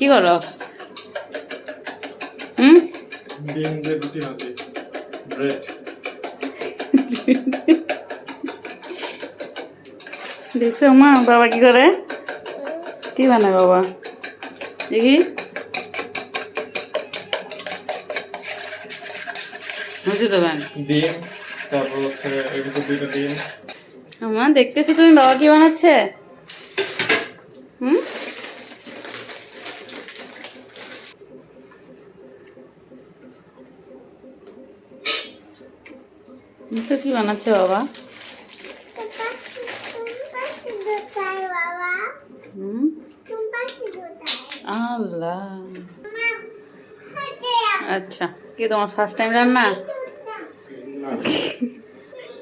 কি করো? হুম, ডিম দিয়ে রুটি ভাজি, ব্রেড। দেখছো মা বাবা কি করে? কি বানায় বাবা দেখি? বুঝতে তো ব্যান ডিম, তারপর হচ্ছে এর ভিতর 2টা ডিম। মা দেখতেছি তুমি বাবা কি বানাচ্ছে। হুম, তো কি বানাচ্ছে বাবা? হুম, আল্লাহ, আচ্ছা কি তোমার ফার্স্ট টাইম রান্না?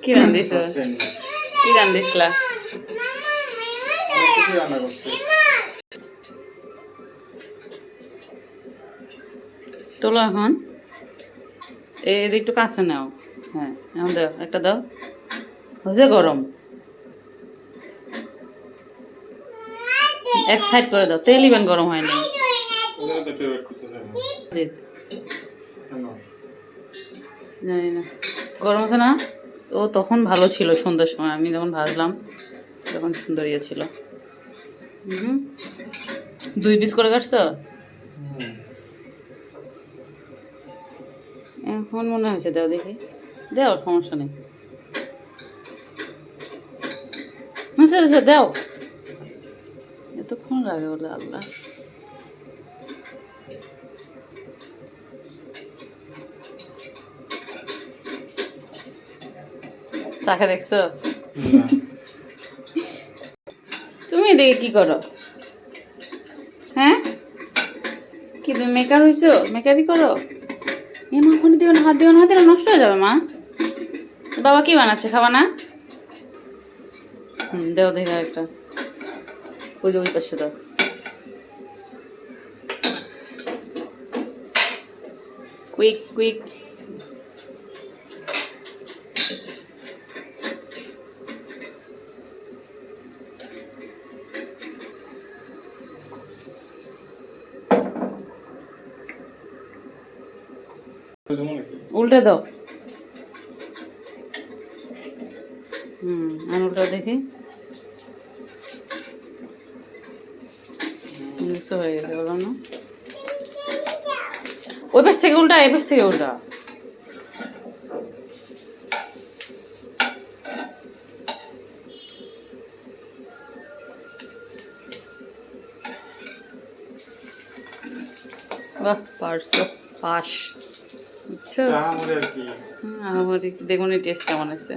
কি রান্ধিছ? কি রান্ধিছিলা? অনেক কিছু রান্না করছি। তোলো এখন এর একটু কাছে নাও। হ্যাঁ এখন দাও, একটা দাও। হয়েছে গরম, এক সাইড করে দাও। তেল ইভেন গরম হয়নি। ওদের তো একটু ওয়েট করতেছে না। জি, কেন? জানি না গরম আছে না। ও তখন ভালো ছিল সন্ধ্যার সময়, আমি যখন ভাজলাম তখন সুন্দর ইয়ে ছিল। হুম, 2 পিস করে কাটছো? হুম। এখন মনে হয়েছে দাও দেখি, দাও সমস্যা নেই। আচ্ছা দাও, এতক্ষণ লাগে বলে আল্লাহ। তাকে দেখছো? না। তুমি এদিকে কি করো? হ্যাঁ, কি তুমি মেকার হইছো? মেকারি করো? এ মা ওখানে দিও না, হাত দিও না, হাত দিলে নষ্ট হয়ে যাবে মা। বাবা কি বানাচ্ছে, খাবা না? হুম, দাও দেখি একটা। ওই যে ওই পাশে দাও। Quick quick. উল্টে দাও। হুম, আর উল্টা দেখি। মিক্স হয়ে গেছে, বললাম না? ওই পাশ থেকে উল্টা, এই পাশ থেকে উল্টা। বাহ, পারছো, পাস। বুঝছো? আমার আর কি। আমার বেগুনের টেস্ট কেমন আছে?